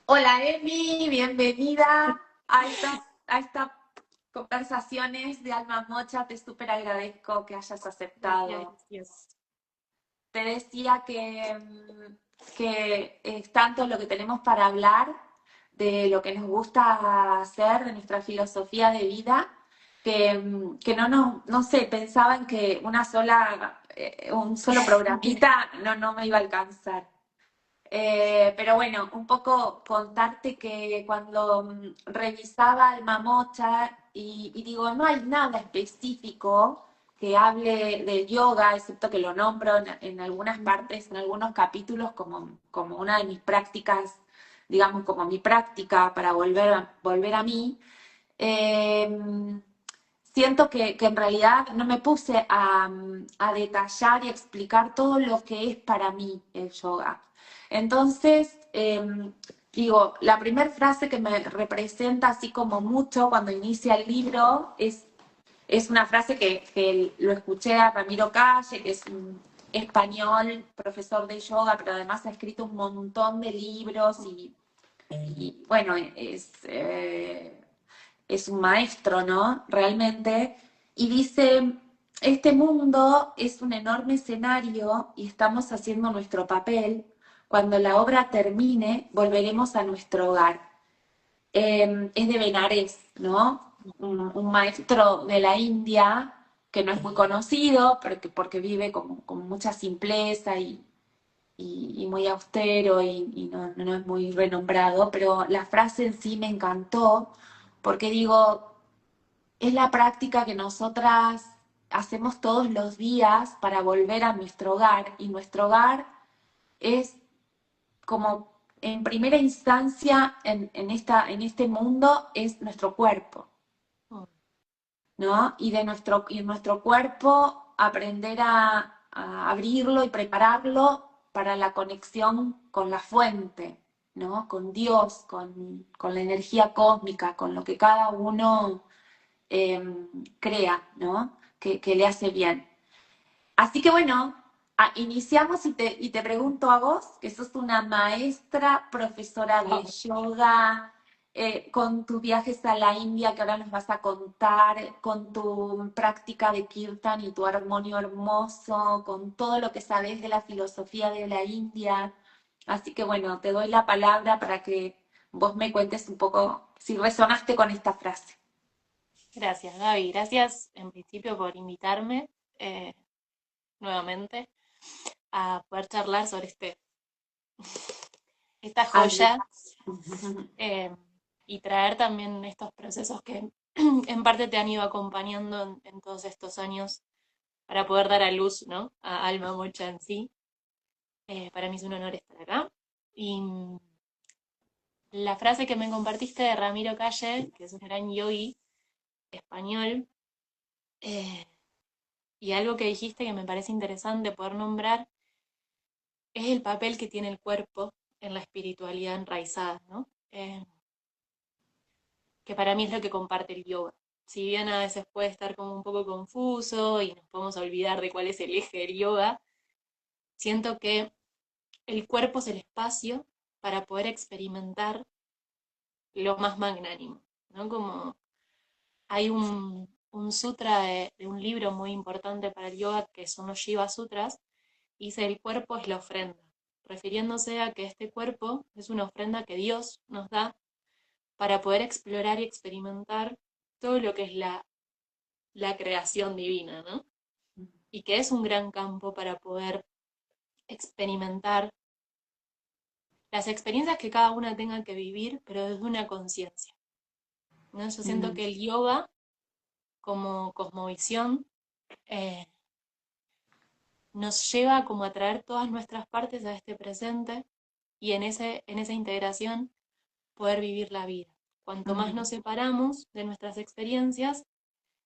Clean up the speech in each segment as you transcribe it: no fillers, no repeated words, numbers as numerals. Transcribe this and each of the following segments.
Hola Emi, bienvenida a estas conversaciones de Alma Mocha. Te súper agradezco que hayas Gracias, aceptado. gracias. Te decía que es tanto lo que tenemos para hablar, de lo que nos gusta hacer, de nuestra filosofía de vida, que no sé, pensaba en que un solo programita no me iba a alcanzar. Pero bueno, un poco contarte que cuando revisaba Alma Mocha y digo, no hay nada específico que hable del yoga, excepto que lo nombro en algunas partes, en algunos capítulos, como una de mis prácticas, digamos, como mi práctica para volver a mí. eh, Siento que en realidad no me puse a detallar y explicar todo lo que es para mí el yoga. Entonces, digo, la primera frase que me representa así como mucho cuando inicia el libro es una frase que lo escuché a Ramiro Calle, que es un español, profesor de yoga, pero además ha escrito un montón de libros y bueno, es un maestro, ¿no? Realmente. Y dice, este mundo es un enorme escenario y estamos haciendo nuestro papel. Cuando la obra termine, volveremos a nuestro hogar. Es de Benares, ¿no? Un maestro de la India que no es muy conocido, porque vive con mucha simpleza y muy austero y no es muy renombrado, pero la frase en sí me encantó porque digo, es la práctica que nosotras hacemos todos los días para volver a nuestro hogar y nuestro hogar es como en primera instancia en este mundo es nuestro cuerpo, Mm, ¿no? Y en nuestro cuerpo aprender a abrirlo y prepararlo para la conexión con la fuente, ¿no? Con Dios, con la energía cósmica, con lo que cada uno crea, ¿no? Que le hace bien. Así que bueno, iniciamos y te pregunto a vos, que sos una maestra, profesora de yoga, con tus viajes a la India que ahora nos vas a contar, con tu práctica de kirtan y tu armonio hermoso, con todo lo que sabes de la filosofía de la India. Así que bueno, te doy la palabra para que vos me cuentes un poco si resonaste con esta frase. Gracias, Gaby. Gracias en principio por invitarme eh, nuevamente a poder charlar sobre esta Hable. joya eh, y traer también estos procesos que en parte te han ido acompañando en todos estos años para poder dar a luz, ¿no? A Alma Mocha en sí. Para mí es un honor estar acá. Y la frase que me compartiste de Ramiro Calle, que es un gran yogi español, eh, y algo que dijiste que me parece interesante poder nombrar es el papel que tiene el cuerpo en la espiritualidad enraizada, ¿no? Que para mí es lo que comparte el yoga. Si bien a veces puede estar como un poco confuso y nos podemos olvidar de cuál es el eje del yoga, siento que el cuerpo es el espacio para poder experimentar lo más magnánimo, ¿no? Como hay un sutra de un libro muy importante para el yoga que son los Shiva Sutras, dice el cuerpo es la ofrenda, refiriéndose a que este cuerpo es una ofrenda que Dios nos da para poder explorar y experimentar todo lo que es la creación divina, ¿no? Y que es un gran campo para poder experimentar las experiencias que cada una tenga que vivir, pero desde una conciencia, ¿no? Yo siento Mm, que el yoga como cosmovisión eh, nos lleva como a traer todas nuestras partes a este presente y en esa integración poder vivir la vida. Cuanto más mm, nos separamos de nuestras experiencias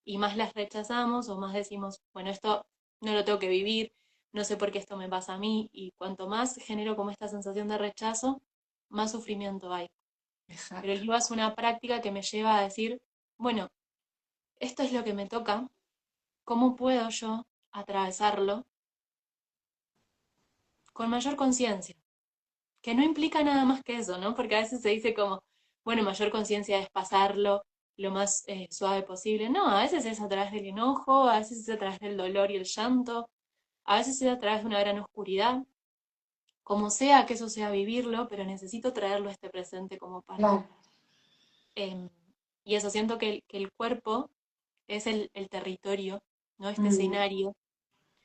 y más las rechazamos o más decimos, bueno, esto no lo tengo que vivir, no sé por qué esto me pasa a mí, y cuanto más genero como esta sensación de rechazo, más sufrimiento hay. Pero el exacto. yoga es una práctica que me lleva a decir, bueno, esto es lo que me toca, ¿cómo puedo yo atravesarlo con mayor conciencia? que no implica nada más que eso, ¿no? Porque a veces se dice como, bueno, mayor conciencia es pasarlo lo más suave posible. No, a veces es a través del enojo, a veces es a través del dolor y el llanto, a veces es a través de una gran oscuridad. Como sea que eso sea vivirlo, pero necesito traerlo a este presente como parte. Claro. Em, y eso, siento que el cuerpo es el territorio, ¿no? Este Mm, escenario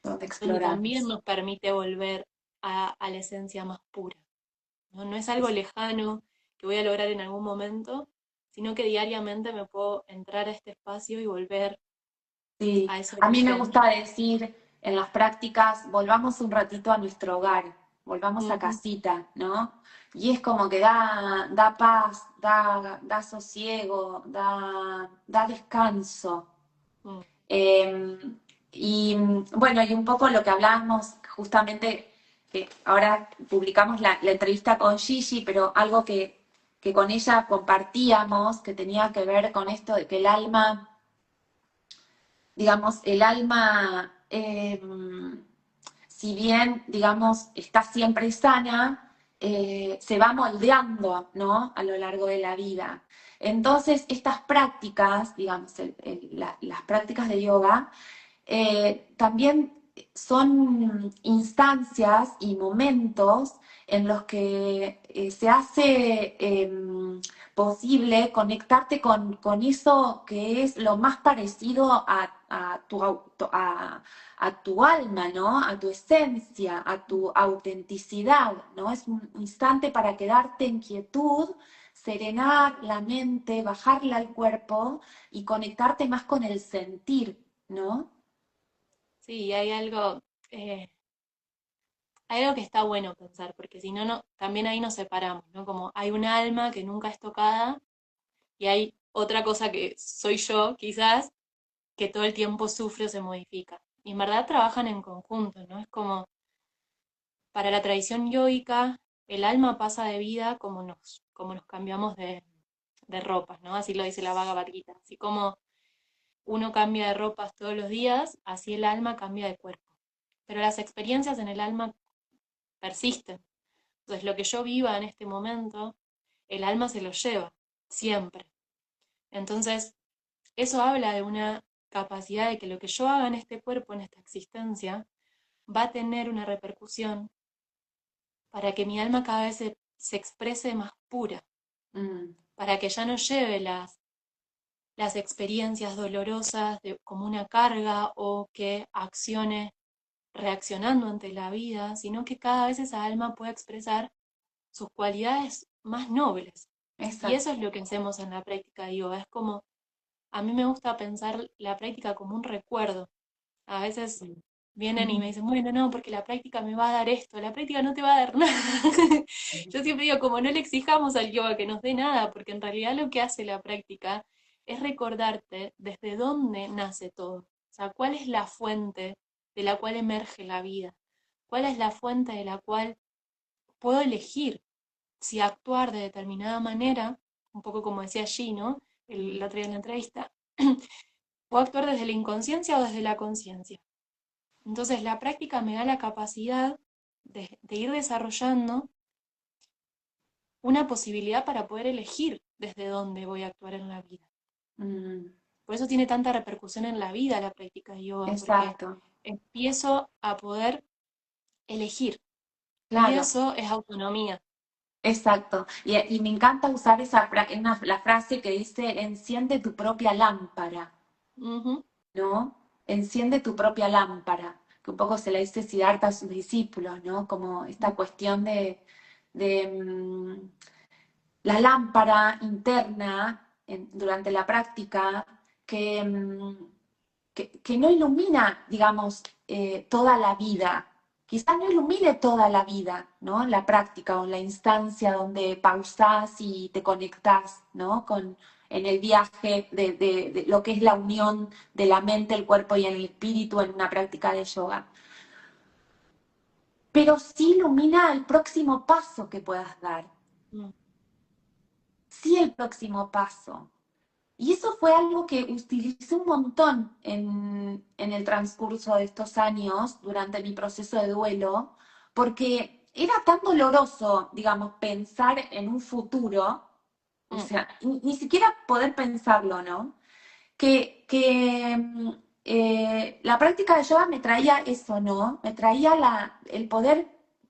donde donde también exploramos. nos permite volver a la esencia más pura, ¿no? No es algo lejano que voy a lograr en algún momento, sino que diariamente me puedo entrar a este espacio y volver Sí, a ese a mí me origen. gusta decir en las prácticas, volvamos un ratito a nuestro hogar, volvamos a Ujú, casita, ¿no? Y es como que da paz, da sosiego, da descanso. mm, Eh, y bueno, y un poco lo que hablábamos justamente, que ahora publicamos la entrevista con Gigi, pero algo que con ella compartíamos, que tenía que ver con esto de que el alma, digamos, el alma, si bien, digamos, está siempre sana, se va moldeando, ¿no? A lo largo de la vida. Entonces, estas prácticas, digamos, las prácticas de yoga, también son instancias y momentos en los que se hace posible conectarte con eso que es lo más parecido a tu alma, ¿no? A tu esencia, a tu autenticidad, ¿no? Es un instante para quedarte en quietud, serenar la mente, bajarla al cuerpo y conectarte más con el sentir, ¿no? sí, eh, hay algo que está bueno pensar, porque si no, también ahí nos separamos, ¿no? Como hay un alma que nunca es tocada y hay otra cosa que soy yo, quizás, que todo el tiempo sufre o se modifica. Y en verdad trabajan en conjunto, ¿no? Es como, para la tradición yoica, el alma pasa de vida como nos cambiamos de ropas, ¿no? Así lo dice la Bhagavad Gita. Así como uno cambia de ropas todos los días, así el alma cambia de cuerpo. Pero las experiencias en el alma persisten. Entonces, lo que yo viva en este momento, el alma se lo lleva, siempre. Entonces, eso habla de una capacidad de que lo que yo haga en este cuerpo, en esta existencia, va a tener una repercusión para que mi alma cada vez se exprese más pura, Mm, para que ya no lleve las experiencias dolorosas como una carga o que accione reaccionando ante la vida, sino que cada vez esa alma pueda expresar sus cualidades más nobles. Y eso exacto. es lo que hacemos en la práctica de yoga. Es como, a mí me gusta pensar la práctica como un recuerdo. A veces vienen y me dicen, bueno, no, porque la práctica me va a dar esto, la práctica no te va a dar nada. Yo siempre digo, como no le exijamos al yoga que nos dé nada, porque en realidad lo que hace la práctica es recordarte desde dónde nace todo. O sea, cuál es la fuente de la cual emerge la vida, cuál es la fuente de la cual puedo elegir si actuar de determinada manera, un poco como decía allí, ¿no? El otro día en la entrevista, puedo actuar desde la inconsciencia o desde la conciencia. Entonces, la práctica me da la capacidad de ir desarrollando una posibilidad para poder elegir desde dónde voy a actuar en la vida. Mm, Por eso tiene tanta repercusión en la vida la práctica de yoga, porque exacto, empiezo a poder elegir. Y claro, eso es autonomía. exacto. Y me encanta usar la frase que dice, enciende tu propia lámpara, Ujú, ¿no? Enciende tu propia lámpara, que un poco se le dice Siddhartha a sus discípulos, ¿no? Como esta cuestión de la lámpara interna durante la práctica que no ilumina, digamos, toda la vida. Quizás no ilumine toda la vida, ¿no? La práctica o la instancia donde pausás y te conectás, ¿no? En el viaje de lo que es la unión de la mente, el cuerpo y el espíritu en una práctica de yoga. Pero sí ilumina el próximo paso que puedas dar. mm, Sí el próximo paso. Y eso fue algo que utilicé un montón en el transcurso de estos años durante mi proceso de duelo, porque era tan doloroso, digamos, pensar en un futuro, o Mm, sea, ni siquiera poder pensarlo, ¿no? Que la práctica de yoga me traía eso, ¿no? Me traía el poder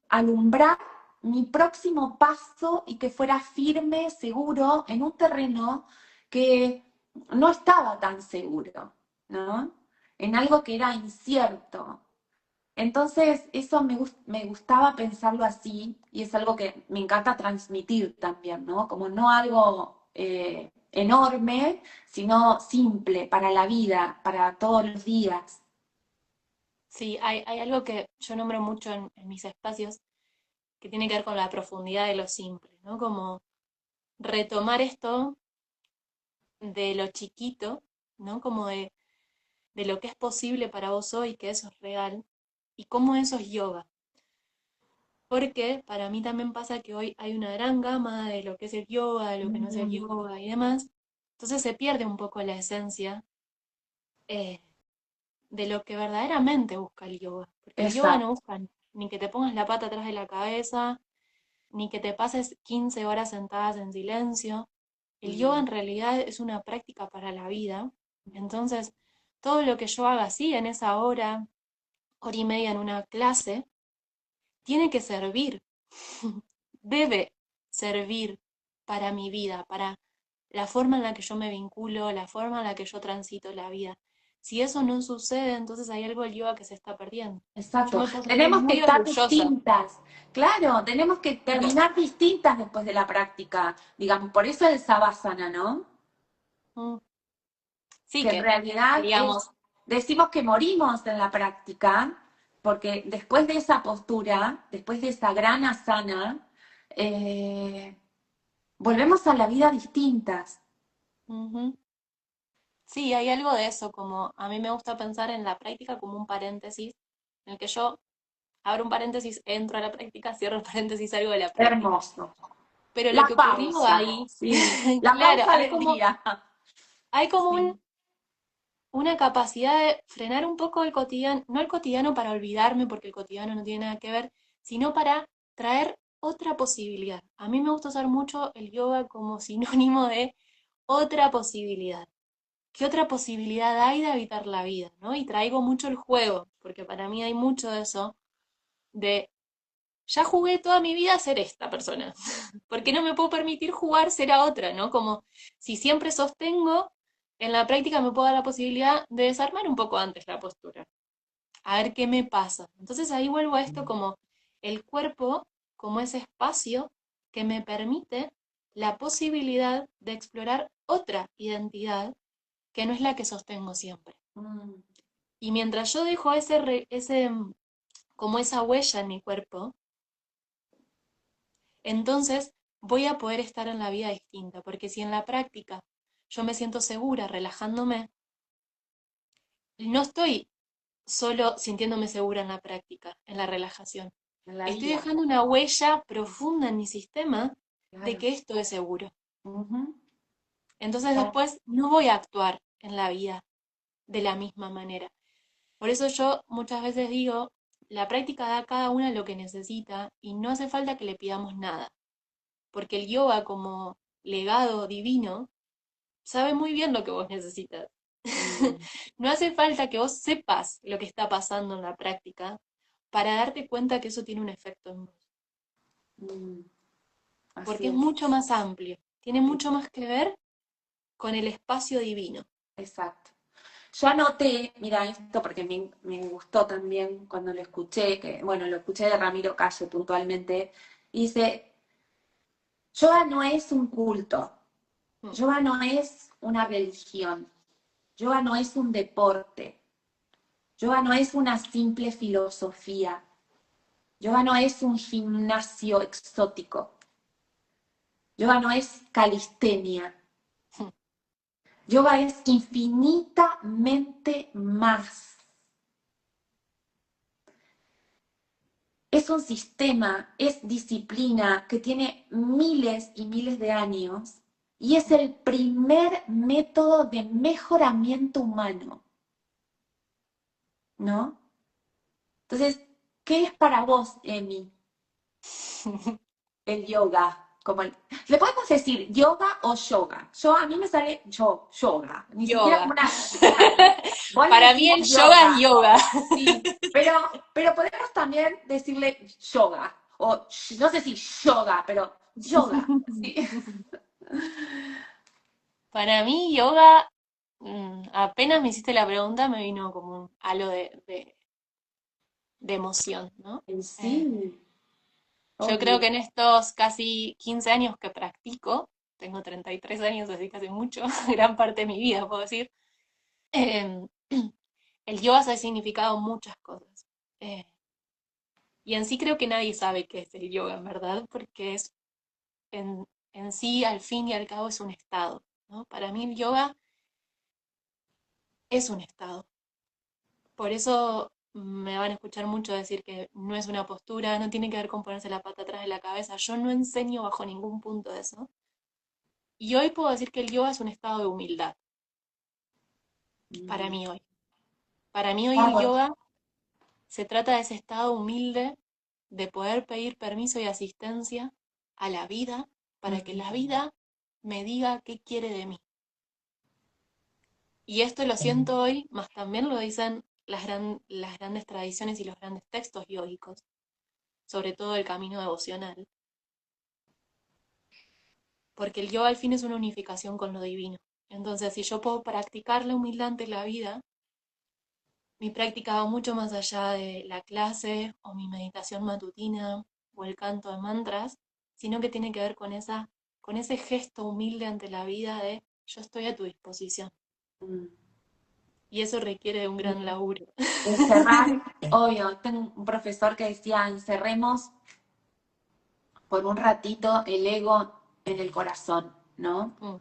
alumbrar mi próximo paso y que fuera firme, seguro, en un terreno que no estaba tan seguro, ¿no? En algo que era incierto. Entonces, eso me gustaba pensarlo así y es algo que me encanta transmitir también, ¿no? Como no algo enorme, sino simple para la vida, para todos los días. sí, hay algo que yo nombro mucho en mis espacios que tiene que ver con la profundidad de lo simple, ¿no? Como retomar esto de lo chiquito, ¿no? Como de lo que es posible para vos hoy, que eso es real, y cómo eso es yoga. Porque para mí también pasa que hoy hay una gran gama de lo que es el yoga, de lo que no es el Mm, yoga y demás. Entonces se pierde un poco la esencia eh, de lo que verdaderamente busca el yoga. Porque el yoga no exacto. busca ni que te pongas la pata atrás de la cabeza, ni que te pases 15 horas sentadas en silencio. El yoga Mm, en realidad es una práctica para la vida. Entonces, todo lo que yo haga así en esa hora, hora y media en una clase, tiene que servir, debe servir para mi vida, para la forma en la que yo me vinculo, la forma en la que yo transito la vida. Si eso no sucede, entonces hay algo del yoga que se está perdiendo. Yo exacto. me puedo sentir Tenemos que muy estar orgullosa. distintas. Claro, tenemos que terminar distintas después de la práctica. Digamos, por eso el savasana, ¿no? Mm, sí Que en que, realidad digamos, decimos que morimos en la práctica, porque después de esa postura, después de esa gran asana, eh, volvemos a la vida distintas. ujú. Sí, hay algo de eso, como a mí me gusta pensar en la práctica como un paréntesis, en el que yo abro un paréntesis, entro a la práctica, cierro el paréntesis, salgo de la práctica. Hermoso. Pero lo La que ocurrió pausa, ahí, sí, la claro, pausa del día. hay como Sí. una capacidad de frenar un poco el cotidiano, no el cotidiano para olvidarme, porque el cotidiano no tiene nada que ver, sino para traer otra posibilidad. A mí me gusta usar mucho el yoga como sinónimo de otra posibilidad. ¿Qué otra posibilidad hay de habitar la vida? ¿No? Y traigo mucho el juego, porque para mí hay mucho de eso, de ya jugué toda mi vida a ser esta persona. ¿Por qué no me puedo permitir jugar ser a otra, ¿no? Como si siempre sostengo, en la práctica me puedo dar la posibilidad de desarmar un poco antes la postura, a ver qué me pasa. Entonces ahí vuelvo a esto como el cuerpo, como ese espacio que me permite la posibilidad de explorar otra identidad que no es la que sostengo siempre. Mm, Y mientras yo dejo como esa huella en mi cuerpo, entonces voy a poder estar en la vida distinta, porque si en la práctica yo me siento segura relajándome, no estoy solo sintiéndome segura en la práctica, en la relajación. en la Estoy vida, dejando una huella profunda en mi sistema de claro. que esto es seguro. Ujú. Entonces después no voy a actuar en la vida de la misma manera. Por eso yo muchas veces digo, la práctica da a cada una lo que necesita y no hace falta que le pidamos nada, porque el yoga como legado divino sabe muy bien lo que vos necesitas. Mm, No hace falta que vos sepas lo que está pasando en la práctica para darte cuenta que eso tiene un efecto en vos, mm, así porque es es. mucho más amplio, tiene mucho más que ver con el espacio divino. Exacto. Yo anoté, mira esto porque me gustó también cuando lo escuché, que bueno, lo escuché de Ramiro Calle puntualmente, y dice, yoga no es un culto, Mm, yoga no es una religión, yoga no es un deporte, yoga no es una simple filosofía, yoga no es un gimnasio exótico, yoga no es calistenia, mm, yoga es infinitamente más. Es un sistema, es disciplina que tiene miles y miles de años y es mm. el primer método de mejoramiento humano, ¿no? Entonces, ¿qué es para vos, Emi? El yoga. Le podemos decir yoga o yoga. A mí me sale yoga. Ni siquiera Yoga. claro. Vos le Para mí decimos el yoga es yoga. yoga. Sí, pero podemos también decirle yoga. O no sé si yoga, pero yoga. Sí. Para mí yoga, apenas me hiciste la pregunta, me vino como un halo de emoción, ¿no? Eh, Sí, yo creo obvio. que en estos casi 15 años que practico, tengo 33 años, así que hace mucho, gran parte de mi vida, puedo decir, eh, el yoga se ha significado muchas cosas. Eh, y en sí creo que nadie sabe qué es el yoga, en verdad, porque en, en sí, al fin y al cabo, es un estado, ¿no? Para mí el yoga es un estado. Por eso me van a escuchar mucho decir que no es una postura, no tiene que ver con ponerse la pata atrás de la cabeza. Yo no enseño bajo ningún punto de eso. Y hoy puedo decir que el yoga es un estado de humildad, para Mm. mí hoy. Para mí hoy el Vamos. yoga se trata de ese estado humilde de poder pedir permiso y asistencia a la vida para que la Mm. vida me diga qué quiere de mí. Y esto lo siento hoy, más también lo dicen las grandes tradiciones y los grandes textos yógicos, sobre todo el camino devocional, porque el yoga al fin es una unificación con lo divino. Entonces, si yo puedo practicar la humildad ante la vida, mi práctica va mucho más allá de la clase o mi meditación matutina o el canto de mantras, sino que tiene que ver con ese gesto humilde ante la vida de yo estoy a tu disposición. Mm. Y eso requiere de un gran laburo. Encerrar, obvio, tengo un profesor que decía, encerremos por un ratito el ego en el corazón, ¿no? Mm,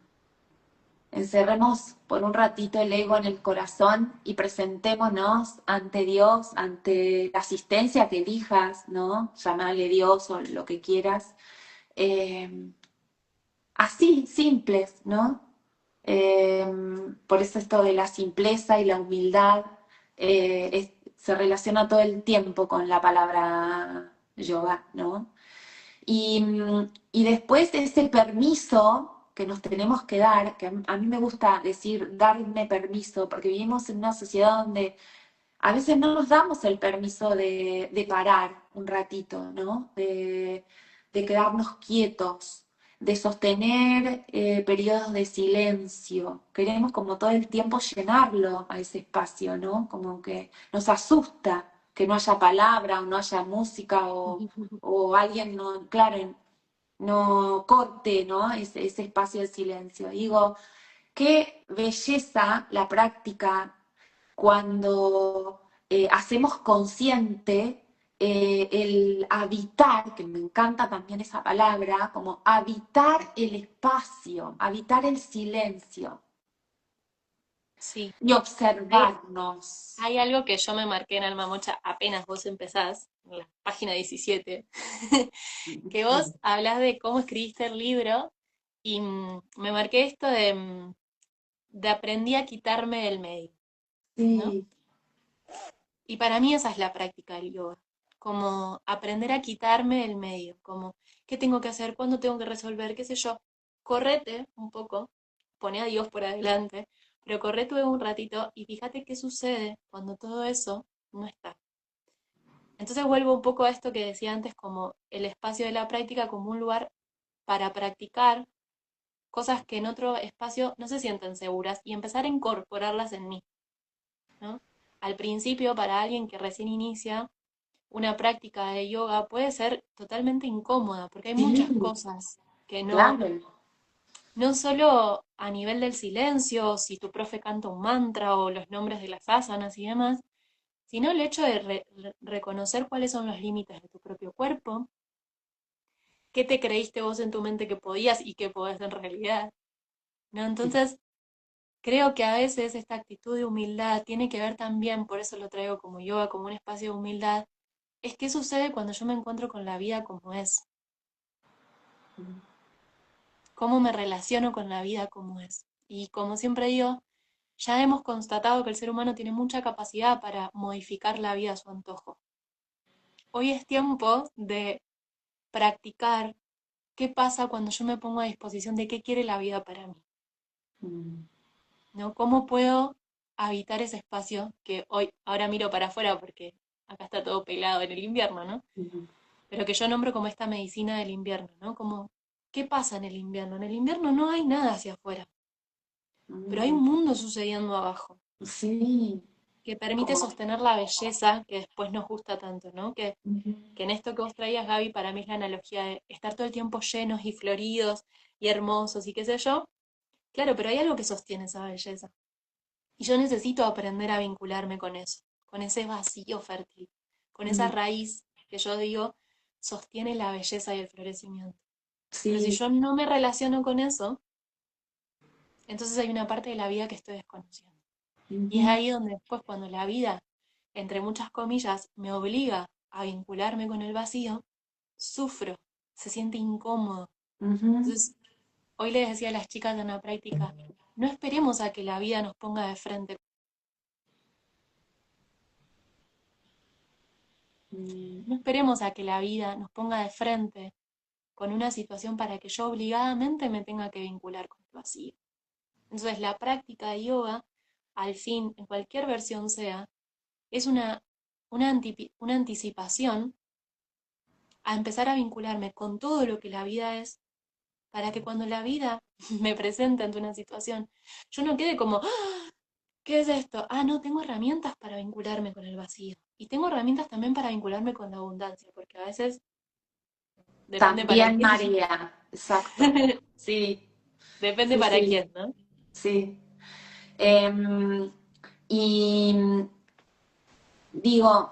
Encerremos por un ratito el ego en el corazón y presentémonos ante Dios, ante la asistencia que elijas, ¿no? Llamarle Dios o lo que quieras. Eh, Así, simples, ¿no? Eh, por eso esto de la simpleza y la humildad se relaciona todo el tiempo con la palabra yoga, ¿no? Y después ese permiso que nos tenemos que dar, que a mí me gusta decir darme permiso, porque vivimos en una sociedad donde a veces no nos damos el permiso de parar un ratito, ¿no? De quedarnos quietos, de sostener periodos de silencio. Queremos como todo el tiempo llenarlo a ese espacio, ¿no? Como que nos asusta que no haya palabra o no haya música o alguien no, claro, no corte, ¿no? Ese espacio de silencio. Digo, qué belleza la práctica cuando hacemos consciente el habitar, que me encanta también esa palabra, como habitar el espacio, habitar el silencio sí, y hay, observarnos. hay algo que yo me marqué en Alma Mocha apenas vos empezás, en la página 17, que vos hablás de cómo escribiste el libro y me marqué esto de aprendí a quitarme del medio, ¿no? Sí. Y para mí esa es la práctica del yoga, como aprender a quitarme del medio, como qué tengo que hacer, cuándo tengo que resolver, qué sé yo, correte un poco, pone a Dios por adelante, pero correte un ratito y fíjate qué sucede cuando todo eso no está. Entonces vuelvo un poco a esto que decía antes, como el espacio de la práctica como un lugar para practicar cosas que en otro espacio no se sienten seguras y empezar a incorporarlas en mí, ¿no? Al principio, para alguien que recién inicia, una práctica de yoga puede ser totalmente incómoda, porque hay muchas Sí, cosas que claro. no solo a nivel del silencio, si tu profe canta un mantra o los nombres de las asanas y demás, sino el hecho de reconocer cuáles son los límites de tu propio cuerpo, qué te creíste vos en tu mente que podías y qué podés en realidad, ¿no? Entonces, creo que a veces esta actitud de humildad tiene que ver también, por eso lo traigo como yoga, como un espacio de humildad, es qué sucede cuando yo me encuentro con la vida como es, cómo me relaciono con la vida como es. Y como siempre digo, ya hemos constatado que el ser humano tiene mucha capacidad para modificar la vida a su antojo. Hoy es tiempo de practicar qué pasa cuando yo me pongo a disposición de qué quiere la vida para mí, Mm, ¿no? ¿Cómo puedo habitar ese espacio que hoy, ahora miro para afuera porque acá está todo pelado en el invierno, ¿no? mm, Pero que yo nombro como esta medicina del invierno, ¿no? Como, ¿qué pasa en el invierno? En el invierno no hay nada hacia afuera, pero hay mm. un mundo sucediendo abajo, Sí, que permite como, sostener la belleza que después nos gusta tanto, ¿no? ujú, Que en esto que vos traías, Gaby, para mí es la analogía de estar todo el tiempo llenos y floridos y hermosos y qué sé yo. Claro, pero hay algo que sostiene esa belleza. Y yo necesito aprender a vincularme con eso, con ese vacío fértil, con esa mm, raíz que yo digo sostiene la belleza y el florecimiento. Pero si sí, yo no me relaciono con eso, entonces hay una parte de la vida que estoy desconociendo. Y es ujú, ahí donde después cuando la vida, entre muchas comillas, me obliga a vincularme con el vacío, sufro, se siente incómodo. ujú, Entonces, hoy les decía a las chicas en la práctica, no esperemos a que la vida nos ponga de frente. mm, No esperemos a que la vida nos ponga de frente con una situación para que yo obligadamente me tenga que vincular con el vacío. Entonces, la práctica de yoga, al fin, en cualquier versión sea, es una anticipación a empezar a vincularme con todo lo que la vida es, para que cuando la vida me presente ante una situación, yo no quede como, "Ah, ¿qué es esto? Ah, no, tengo herramientas para vincularme con el vacío. Y tengo herramientas también para vincularme con la abundancia, porque a veces depende para también quién. María, exacto. Sí, Depende sí, para sí, quién, ¿no? sí. Em, y digo,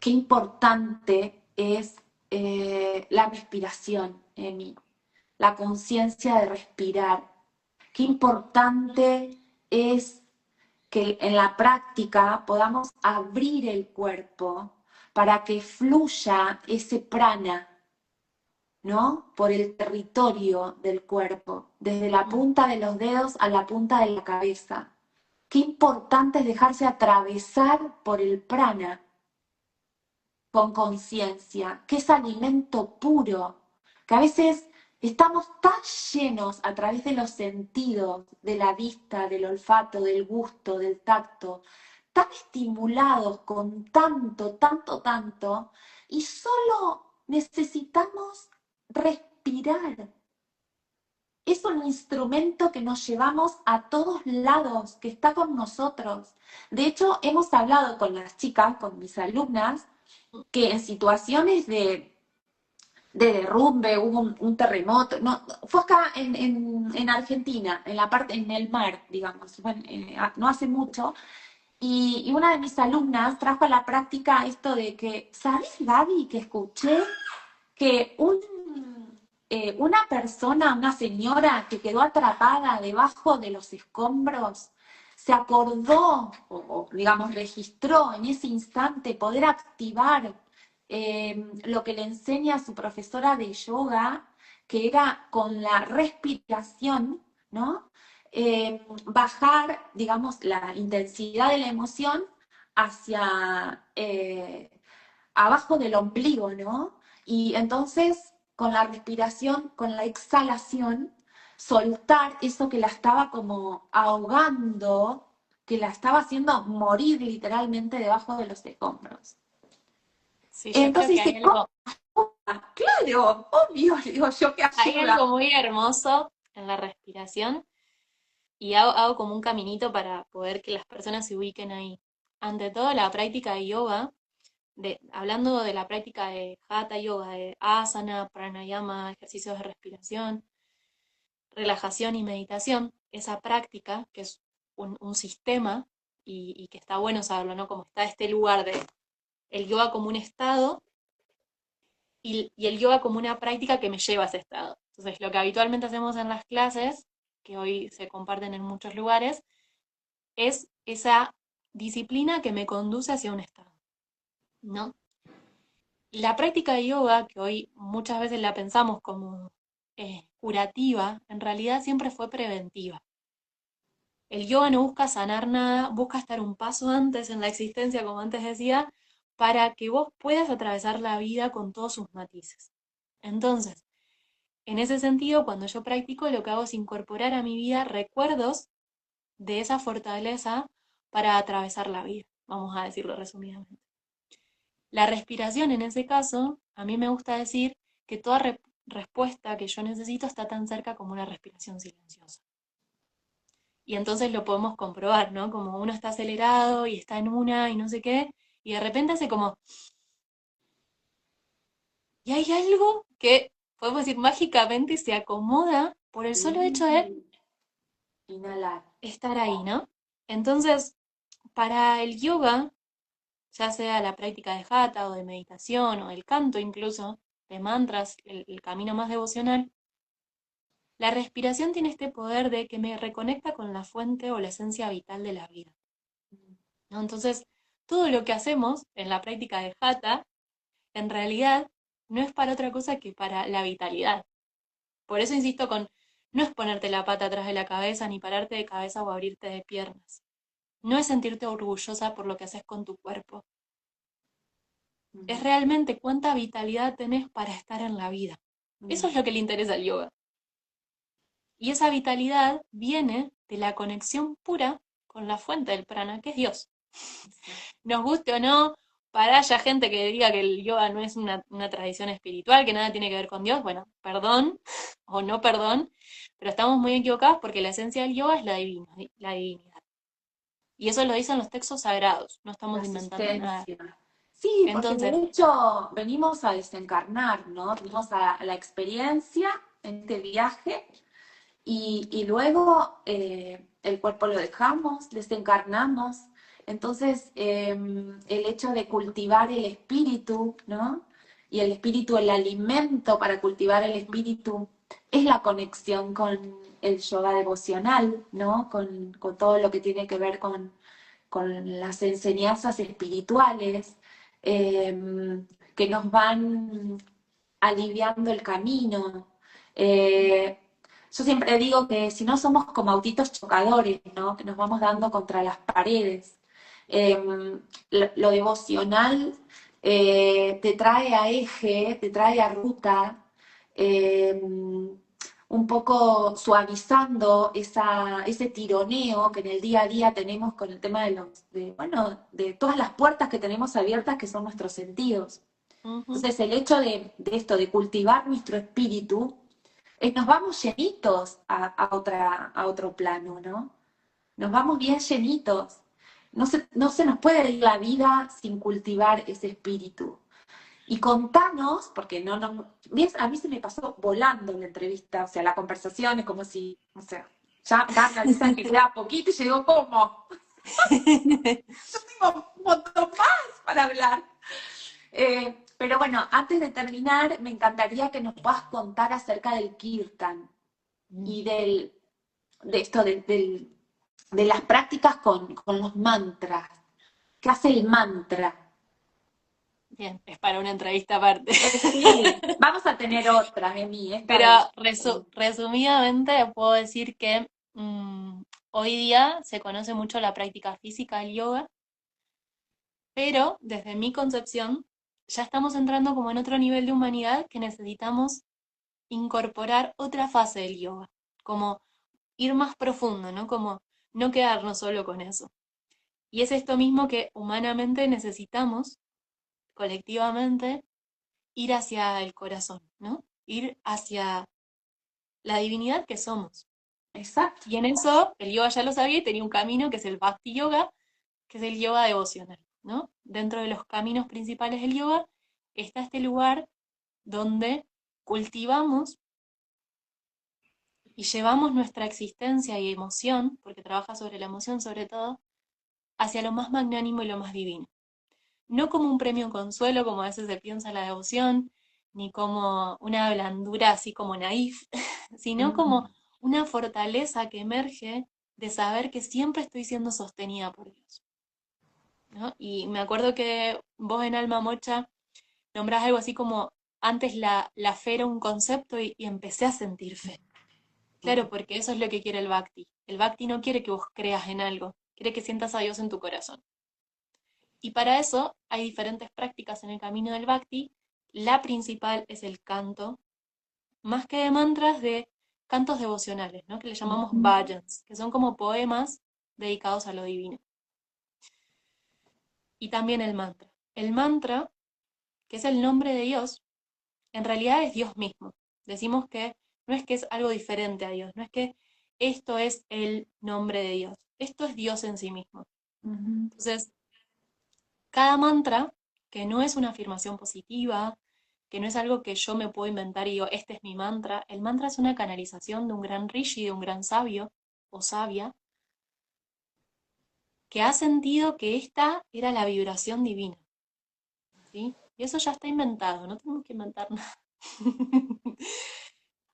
qué importante es la respiración, Emi, la conciencia de respirar. Qué importante es que en la práctica podamos abrir el cuerpo para que fluya ese prana, ¿no? Por el territorio del cuerpo, desde la Mm. punta de los dedos a la punta de la cabeza. Qué importante es dejarse atravesar por el prana con conciencia, que es alimento puro, que a veces estamos tan llenos a través de los sentidos, de la vista, del olfato, del gusto, del tacto, tan estimulados con tanto, tanto, tanto, y solo necesitamos respirar. Es un instrumento que nos llevamos a todos lados, que está con nosotros. De hecho, hemos hablado con las chicas, con mis alumnas, que en situaciones de derrumbe, hubo un terremoto, no, fue acá en Argentina, en la parte, en el mar, digamos, bueno, no hace mucho, y una de mis alumnas trajo a la práctica esto de que, ¿sabes, Gaby, que escuché que una persona, una señora que quedó atrapada debajo de los escombros, se acordó o, digamos, registró en ese instante poder activar lo que le enseña su profesora de yoga, que era con la respiración, ¿no? Bajar, digamos, la intensidad de la emoción hacia abajo del ombligo, ¿no? Y entonces, con la respiración, con la exhalación, soltar eso que la estaba como ahogando, que la estaba haciendo morir literalmente debajo de los escombros. Sí, yo creo que Entonces dice, ¿cómo? Claro, obvio, digo yo que hay algo ayuda. muy hermoso en la respiración y hago como un caminito para poder que las personas se ubiquen ahí. Ante todo, la práctica de yoga, hablando de la práctica de Hatha Yoga, de asana, pranayama, ejercicios de respiración, relajación y meditación, esa práctica, que es un sistema y que está bueno saberlo, ¿no? Como está este lugar de el yoga como un estado y el yoga como una práctica que me lleva a ese estado. Entonces, lo que habitualmente hacemos en las clases, que hoy se comparten en muchos lugares, es esa disciplina que me conduce hacia un estado, ¿no? La práctica de yoga, que hoy muchas veces la pensamos como curativa, en realidad siempre fue preventiva. El yoga no busca sanar nada, busca estar un paso antes en la existencia, como antes decía, para que vos puedas atravesar la vida con todos sus matices. Entonces, en ese sentido, cuando yo practico, lo que hago es incorporar a mi vida recuerdos de esa fortaleza para atravesar la vida, vamos a decirlo resumidamente. La respiración, en ese caso, a mí me gusta decir que toda respuesta que yo necesito está tan cerca como una respiración silenciosa. Y entonces lo podemos comprobar, ¿no? Como uno está acelerado y está en una y no sé qué, y de repente hace como... Y hay algo que, podemos decir, mágicamente se acomoda por el solo hecho de Sí. Inhalar. estar ahí, ¿no? Entonces, para el yoga, ya sea la práctica de hatha o de meditación o el canto incluso, de mantras, el camino más devocional, la respiración tiene este poder de que me reconecta con la fuente o la esencia vital de la vida, ¿no? Entonces, todo lo que hacemos en la práctica de hatha, en realidad, no es para otra cosa que para la vitalidad. Por eso insisto con, no es ponerte la pata atrás de la cabeza, ni pararte de cabeza o abrirte de piernas. No es sentirte orgullosa por lo que haces con tu cuerpo. Es realmente cuánta vitalidad tenés para estar en la vida. Eso es lo que le interesa al yoga. Y esa vitalidad viene de la conexión pura con la fuente del prana, que es Dios. Nos guste o no, para haya gente que diga que el yoga no es una tradición espiritual, que nada tiene que ver con Dios, bueno, perdón o no perdón, pero estamos muy equivocados porque la esencia del yoga es la divinidad. Y eso lo dicen los textos sagrados, no La estamos inventando nada. asistencia. Sí, porque Entonces, de hecho venimos a desencarnar, ¿no? Venimos a la experiencia en este viaje y luego el cuerpo lo dejamos, desencarnamos. Entonces, el hecho de cultivar el espíritu, ¿no? Y el espíritu, el alimento para cultivar el espíritu, es la conexión con el yoga devocional, ¿no? Con todo lo que tiene que ver con las enseñanzas espirituales que nos van aliviando el camino. Yo siempre digo que si no somos como autitos chocadores, ¿no? Que nos vamos dando contra las paredes. Eh, lo devocional te trae a eje, te trae a ruta, eh, un poco suavizando ese tironeo que en el día a día tenemos con el tema bueno, de todas las puertas que tenemos abiertas que son nuestros sentidos. ujú, Entonces, el hecho de esto, de cultivar nuestro espíritu, nos vamos llenitos a otro plano, ¿no? Nos vamos bien llenitos. No se nos puede ir la vida sin cultivar ese espíritu. Y contanos, porque a mí se me pasó volando la entrevista, o sea, la conversación es como si, o sea, ya me avisan que queda poquito y yo digo, ¿cómo? Yo tengo un montón más para hablar. Pero bueno, antes de terminar, me encantaría que nos puedas contar acerca del kirtan y de esto, de las prácticas con los mantras. ¿Qué hace el mantra? Bien, es para una entrevista aparte. Sí, vamos a tener otra de mí, esta Pero de... resumidamente puedo decir que hoy día se conoce mucho la práctica física del yoga, pero desde mi concepción ya estamos entrando como en otro nivel de humanidad que necesitamos incorporar otra fase del yoga, como ir más profundo, ¿no? Como no quedarnos solo con eso. Y es esto mismo que humanamente necesitamos, colectivamente, ir hacia el corazón, ¿no? Ir hacia la divinidad que somos. Exacto. Y en eso el yoga ya lo sabía y tenía un camino que es el Bhakti Yoga, que es el yoga devocional, ¿no? Dentro de los caminos principales del yoga está este lugar donde cultivamos y llevamos nuestra existencia y emoción, porque trabaja sobre la emoción sobre todo, hacia lo más magnánimo y lo más divino. No como un premio consuelo, como a veces se piensa en la devoción, ni como una blandura así como naif, sino como una fortaleza que emerge de saber que siempre estoy siendo sostenida por Dios, ¿no? Y me acuerdo que vos en Alma Mocha nombrás algo así como antes la fe era un concepto y empecé a sentir fe. Claro, porque eso es lo que quiere el Bhakti. El Bhakti no quiere que vos creas en algo, quiere que sientas a Dios en tu corazón. Y para eso hay diferentes prácticas en el camino del Bhakti. la principal es el canto, más que de mantras, de cantos devocionales, ¿no? Que le llamamos Ujú. bhajans, que son como poemas dedicados a lo divino. Y también el mantra. El mantra, que es el nombre de Dios, en realidad es Dios mismo. Decimos que no es que es algo diferente a Dios, no es que esto es el nombre de Dios, esto es Dios en sí mismo. Ujú. Entonces, cada mantra, que no es una afirmación positiva, que no es algo que yo me puedo inventar y digo, este es mi mantra, el mantra es una canalización de un gran rishi, de un gran sabio o sabia, que ha sentido que esta era la vibración divina, ¿sí? Y eso ya está inventado, no tenemos que inventar nada.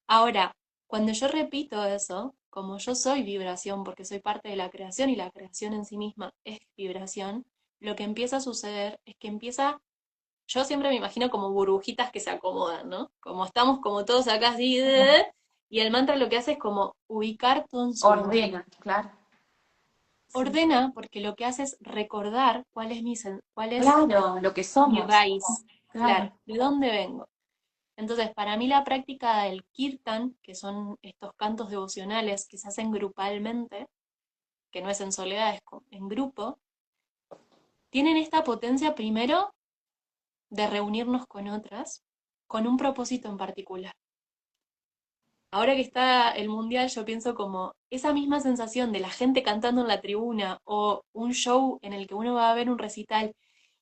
Ahora, cuando yo repito eso, como yo soy vibración, porque soy parte de la creación y la creación en sí misma es vibración, lo que empieza a suceder es que empieza, yo siempre me imagino como burbujitas que se acomodan, ¿no? Como estamos como todos acá así, y el mantra lo que hace es como ubicar todo en su lugar. Ordena, claro. Sí. Ordena porque lo que hace es recordar cuál es Claro, lo que mi somos. raíz, Claro. claro, de dónde vengo. Entonces, para mí la práctica del kirtan, que son estos cantos devocionales que se hacen grupalmente, que no es en soledad, es en grupo, tienen esta potencia primero de reunirnos con otras, con un propósito en particular. Ahora que está el mundial, yo pienso como esa misma sensación de la gente cantando en la tribuna o un show en el que uno va a ver un recital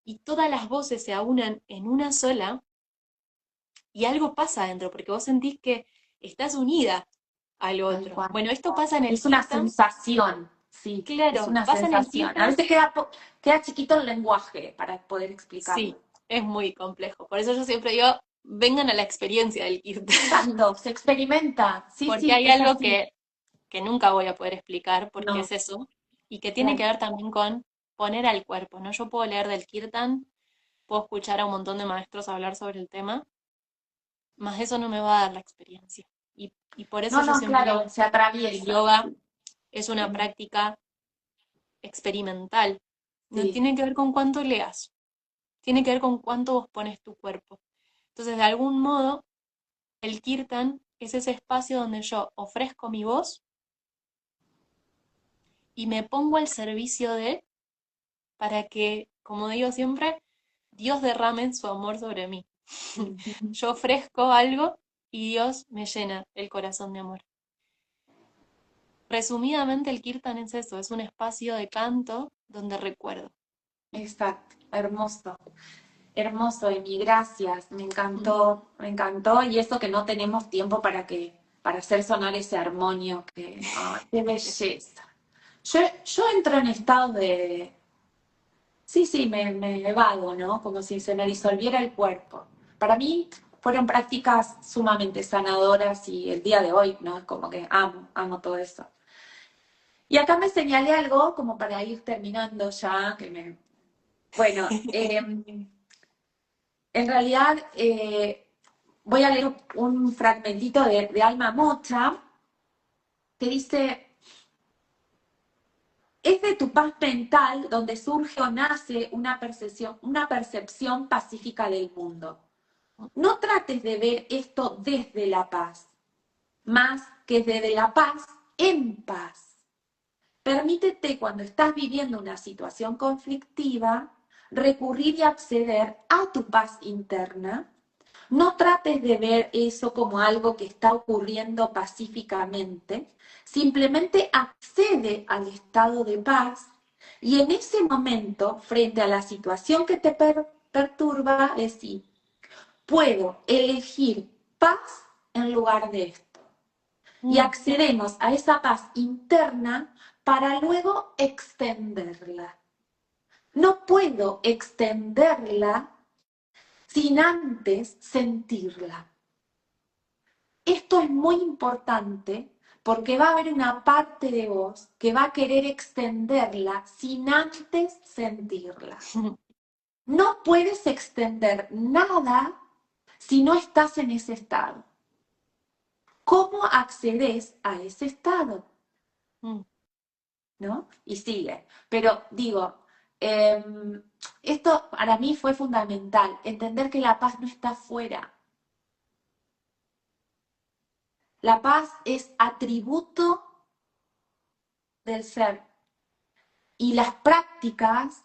y todas las voces se aunan en una sola y algo pasa adentro, porque vos sentís que estás unida al Tal otro. cual. Bueno, esto pasa en el Es una kirtan, sensación, sí, es claro, una pasa en el sensación. A kirtan, veces queda, queda chiquito el lenguaje para poder sí, explicarlo. es muy complejo. Por eso yo siempre digo, vengan a la experiencia del kirtan, Exacto, se experimenta. Sí, porque sí, hay es algo así. que nunca voy a poder explicar porque No, es eso, y que tiene claro. que ver también con poner al cuerpo, ¿no? Yo puedo leer del kirtan, puedo escuchar a un montón de maestros hablar sobre el tema, más eso no me va a dar la experiencia. Y por eso No, yo no, siempre claro, digo, se el atraviesa. yoga es una Sí, práctica experimental. No sí, tiene que ver con cuánto leas, tiene que ver con cuánto vos pones tu cuerpo. Entonces, de algún modo, el kirtan es ese espacio donde yo ofrezco mi voz y me pongo al servicio de, para que, como digo siempre, Dios derrame su amor sobre mí. ujú. Yo ofrezco algo y Dios me llena el corazón de amor. Resumidamente, el kirtan es eso, es un espacio de canto donde recuerdo. Exacto, hermoso. Hermoso, Emi, gracias, me encantó, y eso que no tenemos tiempo para hacer sonar ese armonio, que, ay, qué belleza. Yo entro en estado de, sí, sí, me evado, ¿no? Como si se me disolviera el cuerpo. Para mí fueron prácticas sumamente sanadoras y el día de hoy, ¿no? Es como que amo todo eso. Y acá me señalé algo como para ir terminando ya, bueno, en realidad, voy a leer un fragmentito de Alma Mocha que dice, es de tu paz mental donde surge o nace una percepción pacífica del mundo. No trates de ver esto desde la paz, más que desde la paz en paz. Permítete, cuando estás viviendo una situación conflictiva, recurrir y acceder a tu paz interna. No trates de ver eso como algo que está ocurriendo pacíficamente, simplemente accede al estado de paz y en ese momento, frente a la situación que te perturba, decir, puedo elegir paz en lugar de esto. Y Mm, accedemos a esa paz interna para luego extenderla. No puedo extenderla sin antes sentirla. Esto es muy importante porque va a haber una parte de vos que va a querer extenderla sin antes sentirla. No puedes extender nada si no estás en ese estado. ¿Cómo accedes a ese estado? mm, ¿No? Y sigue. Pero digo, Eh, Esto para mí fue fundamental, entender que la paz no está afuera. La paz es atributo del ser y las prácticas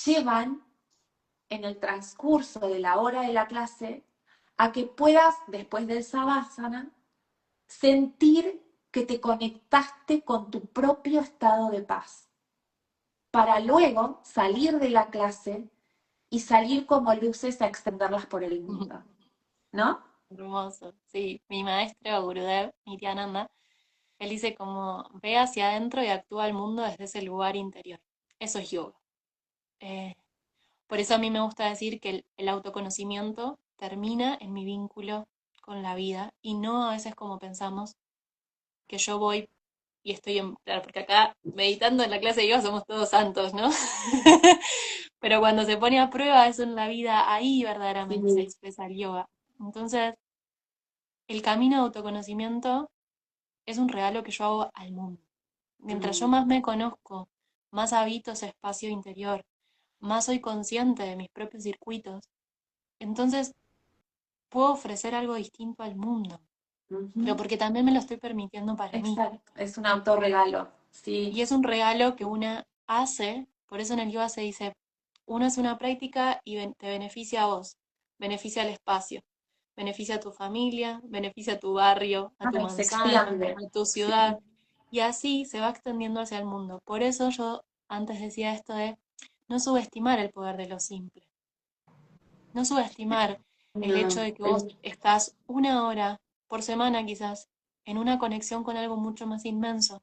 llevan en el transcurso de la hora de la clase a que puedas, después del savasana, sentir que te conectaste con tu propio estado de paz, para luego salir de la clase y salir como luces a extenderlas por el mundo, ¿no? Hermoso. Sí, mi maestro Gurudev, Nityananda, él dice como ve hacia adentro y actúa al mundo desde ese lugar interior. Eso es yoga. Eh, por eso a mí me gusta decir que el autoconocimiento termina en mi vínculo con la vida y no a veces como pensamos que yo voy y estoy en, claro, porque acá meditando en la clase de yoga somos todos santos, ¿no? Pero cuando se pone a prueba eso en la vida, ahí verdaderamente se Sí. expresa el yoga. Entonces, el camino de autoconocimiento es un regalo que yo hago al mundo. Mientras yo Mm, más me conozco, más habito ese espacio interior, más soy consciente de mis propios circuitos, entonces puedo ofrecer algo distinto al mundo, pero ujú. porque también me lo estoy permitiendo para mí. Exacto, es un autorregalo, Y sí. es un regalo que una hace, por eso en el yoga se dice, uno hace una práctica y te beneficia a vos, beneficia al espacio, beneficia a tu familia, beneficia a tu barrio, a tu Ay, se manzana, extiende. a tu Sí. ciudad, y así se va extendiendo hacia el mundo. Por eso yo antes decía esto de no subestimar el poder de lo simple, no subestimar el hecho No, de que vos estás una hora por semana quizás en una conexión con algo mucho más inmenso,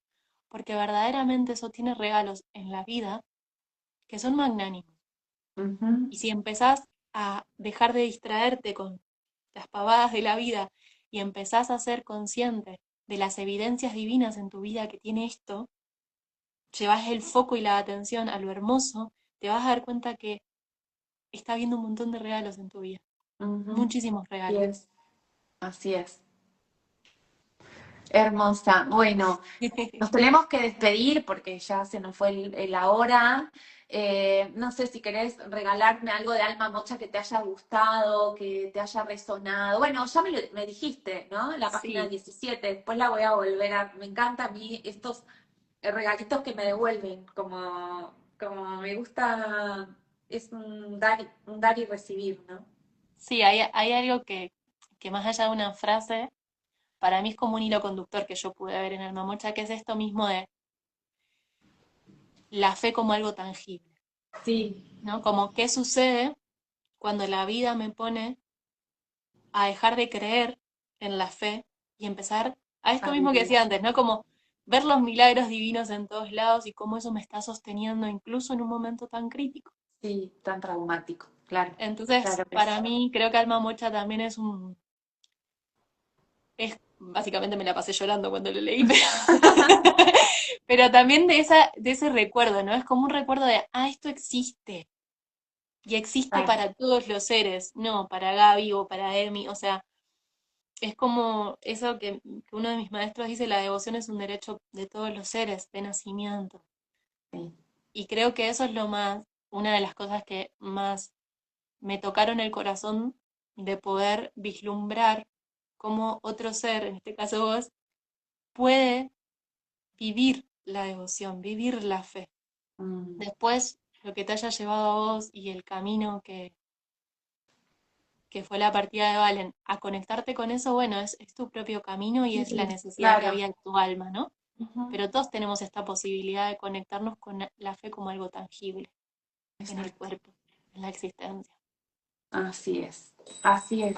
porque verdaderamente eso tiene regalos en la vida que son magnánimos. ujú. Y si empezás a dejar de distraerte con las pavadas de la vida y empezás a ser consciente de las evidencias divinas en tu vida que tiene esto, llevas el foco y la atención a lo hermoso, te vas a dar cuenta que está habiendo un montón de regalos en tu vida, Ujú. muchísimos Así regalos. es, así es. Hermosa. Bueno, nos tenemos que despedir porque ya se nos fue la hora. No sé si querés regalarme algo de Alma Mocha que te haya gustado, que te haya resonado. Bueno, ya me dijiste, ¿no? La página Sí, 17. Después la voy a volver a... Me encanta a mí estos regalitos que me devuelven, como me gusta, es un dar y recibir, ¿no? sí, hay algo que más allá de una frase, para mí es como un hilo conductor que yo pude ver en Alma Mocha, que es esto mismo de la fe como algo tangible, Sí, ¿no? Como qué sucede cuando la vida me pone a dejar de creer en la fe y empezar a esto a mismo que vivir. decía antes, ¿no? Como ver los milagros divinos en todos lados y cómo eso me está sosteniendo incluso en un momento tan crítico. Sí, tan traumático, claro, Entonces, claro que sí. para mí, creo que Alma Mocha también básicamente me la pasé llorando cuando lo leí, pero también de ese recuerdo, ¿no? Es como un recuerdo de, esto existe, y existe Claro, para todos los seres, no para Gaby o para Emi, o sea, es como eso que uno de mis maestros dice, la devoción es un derecho de todos los seres, de nacimiento. sí. Y creo que eso es una de las cosas que más me tocaron el corazón de poder vislumbrar cómo otro ser, en este caso vos, puede vivir la devoción, vivir la fe. Mm, Después, lo que te haya llevado a vos y el camino que fue la partida de Valen, a conectarte con eso, bueno, es tu propio camino y es la sí, necesidad que claro. había en tu alma, ¿no? Ujú. Pero todos tenemos esta posibilidad de conectarnos con la fe como algo tangible, en el Exacto. cuerpo, en la existencia. Así es, así es.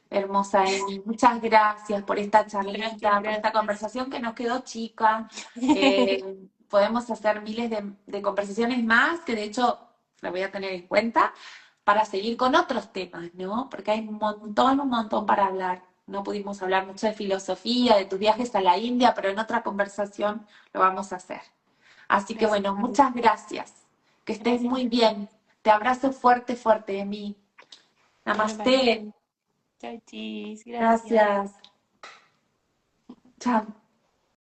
Hermosa Emi, muchas gracias por esta Gracias, charlita, por esta gracias. conversación que nos quedó chica. Podemos hacer miles de conversaciones más, que de hecho la voy a tener en cuenta, para seguir con otros temas, ¿no? Porque hay un montón para hablar. No pudimos hablar mucho de filosofía, de tus viajes a la India, pero en otra conversación lo vamos a hacer. Así que Gracias, bueno, Gaby. muchas gracias. Que estés Gracias, muy gracias. bien. Te abrazo fuerte, fuerte, Emi. Bueno, para Namaste. ti. Chau, chis, gracias. Gracias. Chao.